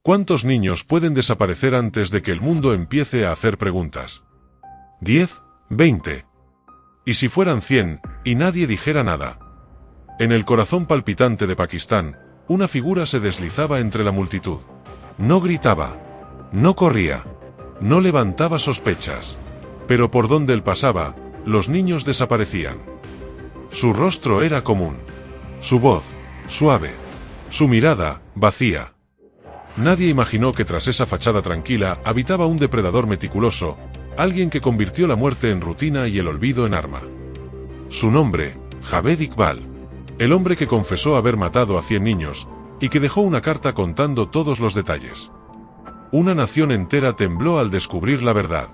¿Cuántos niños pueden desaparecer antes de que el mundo empiece a hacer preguntas? ¿10? ¿20? ¿Y si fueran 100 y nadie dijera nada? En el corazón palpitante de Pakistán, una figura se deslizaba entre la multitud. No gritaba, no corría, no levantaba sospechas. Pero por donde él pasaba, los niños desaparecían. Su rostro era común. Su voz, suave. Su mirada, vacía. Nadie imaginó que tras esa fachada tranquila habitaba un depredador meticuloso, alguien que convirtió la muerte en rutina y el olvido en arma. Su nombre, Javed Iqbal. El hombre que confesó haber matado a 100 niños, y que dejó una carta contando todos los detalles. Una nación entera tembló al descubrir la verdad.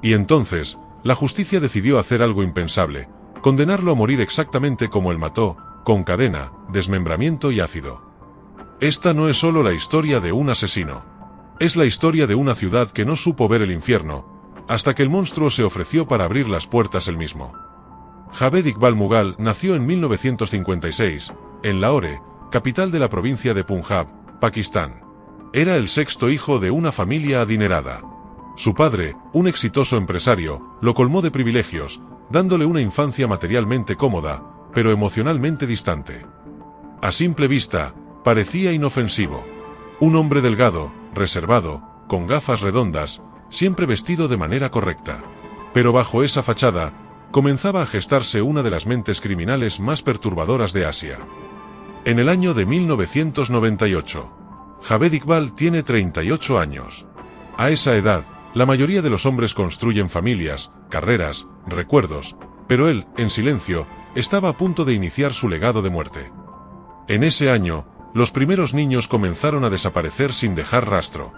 Y entonces, la justicia decidió hacer algo impensable, condenarlo a morir exactamente como él mató, con cadena, desmembramiento y ácido. Esta no es solo la historia de un asesino. Es la historia de una ciudad que no supo ver el infierno, hasta que el monstruo se ofreció para abrir las puertas él mismo. Javed Iqbal Mughal nació en 1956, en Lahore, capital de la provincia de Punjab, Pakistán. Era el sexto hijo de una familia adinerada. Su padre, un exitoso empresario, lo colmó de privilegios, dándole una infancia materialmente cómoda, pero emocionalmente distante. A simple vista, parecía inofensivo. Un hombre delgado, reservado, con gafas redondas, siempre vestido de manera correcta. Pero bajo esa fachada, comenzaba a gestarse una de las mentes criminales más perturbadoras de Asia. En el año de 1998, Javed Iqbal tiene 38 años. A esa edad, la mayoría de los hombres construyen familias, carreras, recuerdos, pero él, en silencio, estaba a punto de iniciar su legado de muerte. En ese año, los primeros niños comenzaron a desaparecer sin dejar rastro.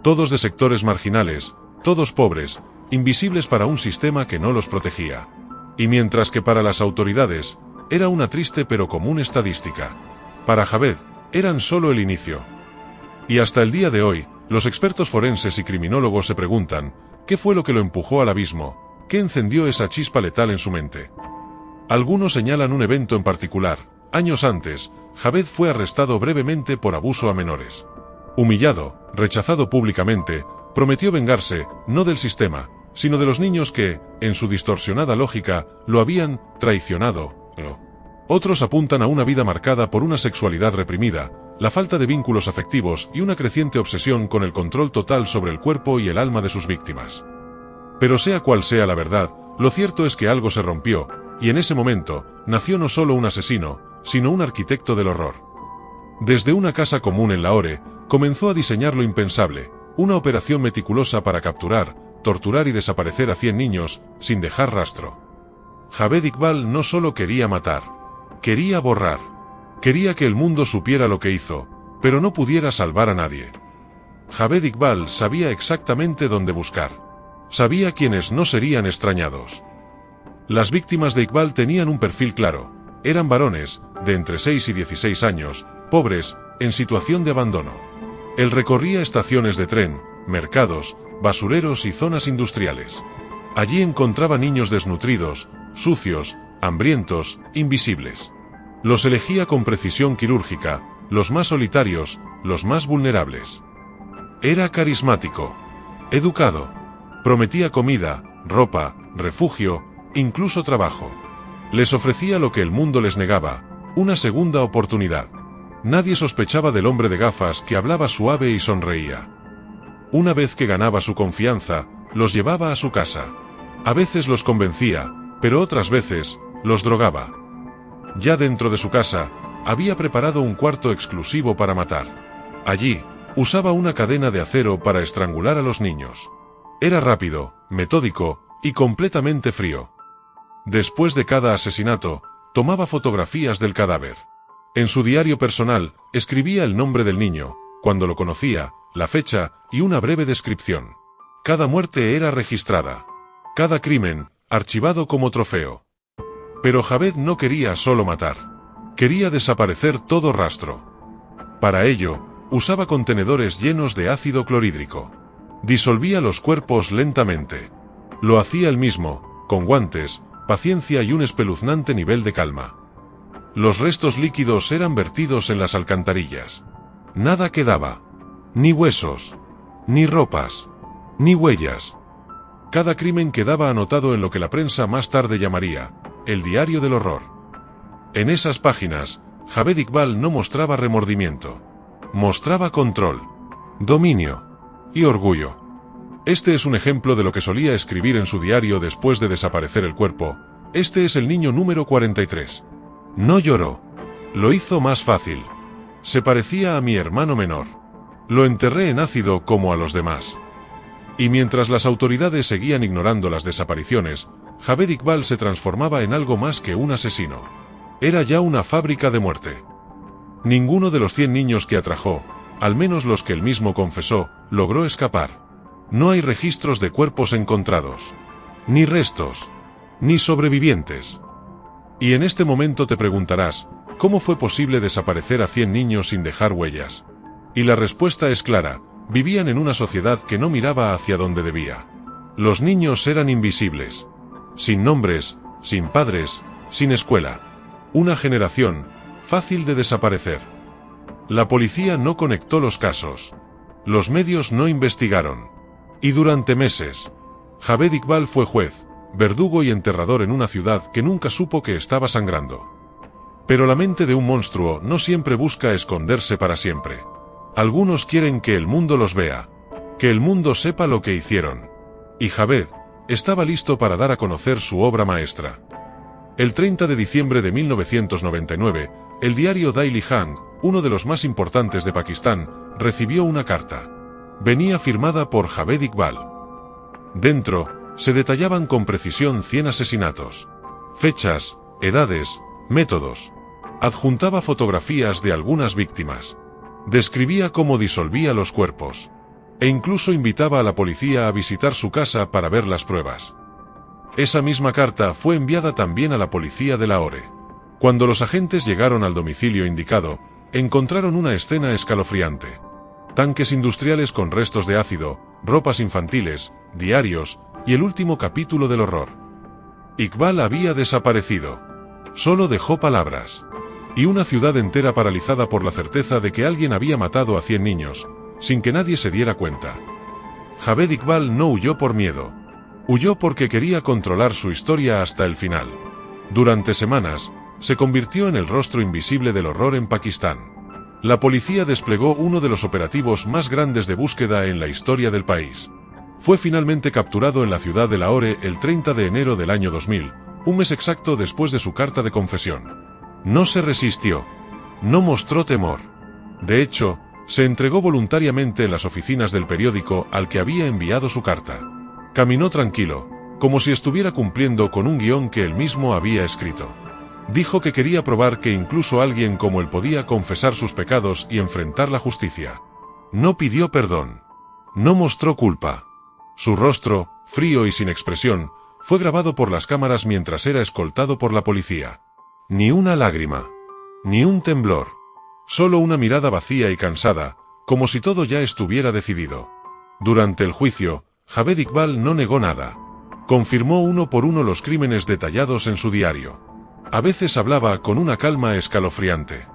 Todos de sectores marginales, todos pobres, invisibles para un sistema que no los protegía. Y mientras que para las autoridades, era una triste pero común estadística, para Javed, eran solo el inicio. Y hasta el día de hoy, los expertos forenses y criminólogos se preguntan, ¿qué fue lo que lo empujó al abismo? ¿Qué encendió esa chispa letal en su mente? Algunos señalan un evento en particular. Años antes, Javed fue arrestado brevemente por abuso a menores. Humillado, rechazado públicamente, prometió vengarse, no del sistema, sino de los niños que, en su distorsionada lógica, lo habían traicionado. Otros apuntan a una vida marcada por una sexualidad reprimida, la falta de vínculos afectivos y una creciente obsesión con el control total sobre el cuerpo y el alma de sus víctimas. Pero sea cual sea la verdad, lo cierto es que algo se rompió, y en ese momento, nació no solo un asesino, sino un arquitecto del horror. Desde una casa común en Lahore, comenzó a diseñar lo impensable, una operación meticulosa para capturar, torturar y desaparecer a 100 niños, sin dejar rastro. Javed Iqbal no solo quería matar, quería borrar. Quería que el mundo supiera lo que hizo, pero no pudiera salvar a nadie. Javed Iqbal sabía exactamente dónde buscar. Sabía quiénes no serían extrañados. Las víctimas de Iqbal tenían un perfil claro. Eran varones, de entre 6 y 16 años, pobres, en situación de abandono. Él recorría estaciones de tren, mercados, basureros y zonas industriales. Allí encontraba niños desnutridos, sucios, hambrientos, invisibles. Los elegía con precisión quirúrgica, los más solitarios, los más vulnerables. Era carismático, educado, prometía comida, ropa, refugio, incluso trabajo. Les ofrecía lo que el mundo les negaba, una segunda oportunidad. Nadie sospechaba del hombre de gafas que hablaba suave y sonreía. Una vez que ganaba su confianza, los llevaba a su casa. A veces los convencía, pero otras veces, los drogaba. Ya dentro de su casa, había preparado un cuarto exclusivo para matar. Allí, usaba una cadena de acero para estrangular a los niños. Era rápido, metódico y completamente frío. Después de cada asesinato, tomaba fotografías del cadáver. En su diario personal, escribía el nombre del niño, cuando lo conocía, la fecha y una breve descripción. Cada muerte era registrada. Cada crimen, archivado como trofeo. Pero Javed no quería solo matar. Quería desaparecer todo rastro. Para ello, usaba contenedores llenos de ácido clorhídrico. Disolvía los cuerpos lentamente. Lo hacía él mismo, con guantes, paciencia y un espeluznante nivel de calma. Los restos líquidos eran vertidos en las alcantarillas. Nada quedaba. Ni huesos, ni ropas, ni huellas. Cada crimen quedaba anotado en lo que la prensa más tarde llamaría el diario del horror. En esas páginas, Javed Iqbal no mostraba remordimiento. Mostraba control, dominio y orgullo. Este es un ejemplo de lo que solía escribir en su diario después de desaparecer el cuerpo. Este es el niño número 43. No lloró. Lo hizo más fácil. Se parecía a mi hermano menor. Lo enterré en ácido como a los demás. Y mientras las autoridades seguían ignorando las desapariciones, Javed Iqbal se transformaba en algo más que un asesino. Era ya una fábrica de muerte. Ninguno de los 100 niños que atrajo, al menos los que él mismo confesó, logró escapar. No hay registros de cuerpos encontrados, ni restos, ni sobrevivientes. Y en este momento te preguntarás, ¿cómo fue posible desaparecer a 100 niños sin dejar huellas? Y la respuesta es clara: vivían en una sociedad que no miraba hacia donde debía. Los niños eran invisibles, sin nombres, sin padres, sin escuela. Una generación fácil de desaparecer. La policía no conectó los casos. Los medios no investigaron. Y durante meses, Javed Iqbal fue juez, verdugo y enterrador en una ciudad que nunca supo que estaba sangrando. Pero la mente de un monstruo no siempre busca esconderse para siempre. Algunos quieren que el mundo los vea, que el mundo sepa lo que hicieron. Y Javed estaba listo para dar a conocer su obra maestra. El 30 de diciembre de 1999, el diario Daily Hand, uno de los más importantes de Pakistán, recibió una carta. Venía firmada por Javed Iqbal. Dentro, se detallaban con precisión 100 asesinatos. Fechas, edades, métodos. Adjuntaba fotografías de algunas víctimas. Describía cómo disolvía los cuerpos. E incluso invitaba a la policía a visitar su casa para ver las pruebas. Esa misma carta fue enviada también a la policía de Lahore. Cuando los agentes llegaron al domicilio indicado, encontraron una escena escalofriante. Tanques industriales con restos de ácido, ropas infantiles, diarios, y el último capítulo del horror. Iqbal había desaparecido. Solo dejó palabras. Y una ciudad entera paralizada por la certeza de que alguien había matado a 100 niños, sin que nadie se diera cuenta. Javed Iqbal no huyó por miedo. Huyó porque quería controlar su historia hasta el final. Durante semanas, se convirtió en el rostro invisible del horror en Pakistán. La policía desplegó uno de los operativos más grandes de búsqueda en la historia del país. Fue finalmente capturado en la ciudad de Lahore el 30 de enero del año 2000, un mes exacto después de su carta de confesión. No se resistió. No mostró temor. De hecho, se entregó voluntariamente en las oficinas del periódico al que había enviado su carta. Caminó tranquilo, como si estuviera cumpliendo con un guión que él mismo había escrito. Dijo que quería probar que incluso alguien como él podía confesar sus pecados y enfrentar la justicia. No pidió perdón. No mostró culpa. Su rostro, frío y sin expresión, fue grabado por las cámaras mientras era escoltado por la policía. Ni una lágrima. Ni un temblor. Solo una mirada vacía y cansada, como si todo ya estuviera decidido. Durante el juicio, Javed Iqbal no negó nada. Confirmó uno por uno los crímenes detallados en su diario. A veces hablaba con una calma escalofriante.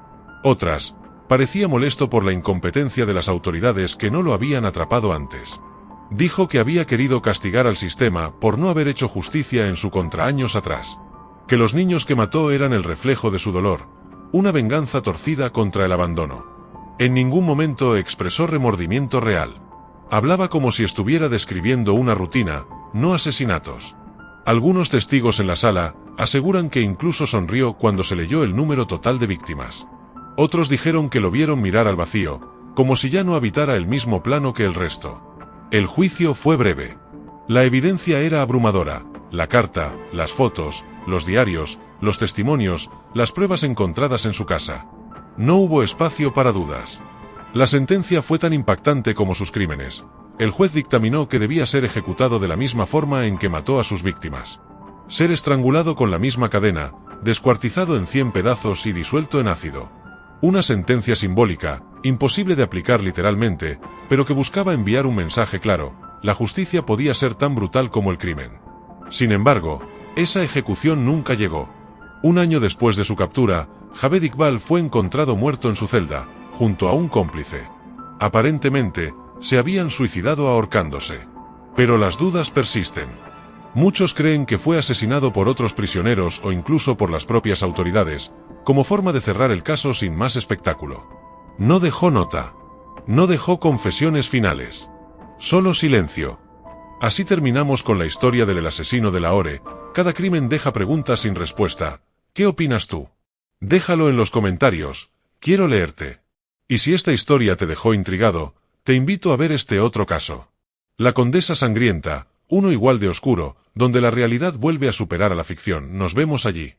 Otras, parecía molesto por la incompetencia de las autoridades que no lo habían atrapado antes. Dijo que había querido castigar al sistema por no haber hecho justicia en su contra años atrás. Que los niños que mató eran el reflejo de su dolor, una venganza torcida contra el abandono. En ningún momento expresó remordimiento real. Hablaba como si estuviera describiendo una rutina, no asesinatos. Algunos testigos en la sala aseguran que incluso sonrió cuando se leyó el número total de víctimas. Otros dijeron que lo vieron mirar al vacío, como si ya no habitara el mismo plano que el resto. El juicio fue breve. La evidencia era abrumadora: la carta, las fotos, los diarios, los testimonios, las pruebas encontradas en su casa. No hubo espacio para dudas. La sentencia fue tan impactante como sus crímenes. El juez dictaminó que debía ser ejecutado de la misma forma en que mató a sus víctimas. Ser estrangulado con la misma cadena, descuartizado en 100 pedazos y disuelto en ácido. Una sentencia simbólica, imposible de aplicar literalmente, pero que buscaba enviar un mensaje claro: la justicia podía ser tan brutal como el crimen. Sin embargo, esa ejecución nunca llegó. Un año después de su captura, Javed Iqbal fue encontrado muerto en su celda, junto a un cómplice. Aparentemente, se habían suicidado ahorcándose. Pero las dudas persisten. Muchos creen que fue asesinado por otros prisioneros o incluso por las propias autoridades, como forma de cerrar el caso sin más espectáculo. No dejó nota. No dejó confesiones finales. Solo silencio. Así terminamos con la historia del asesino de Lahore. Cada crimen deja preguntas sin respuesta. ¿Qué opinas tú? Déjalo en los comentarios. Quiero leerte. Y si esta historia te dejó intrigado, te invito a ver este otro caso. La Condesa Sangrienta, uno igual de oscuro, donde la realidad vuelve a superar a la ficción. Nos vemos allí.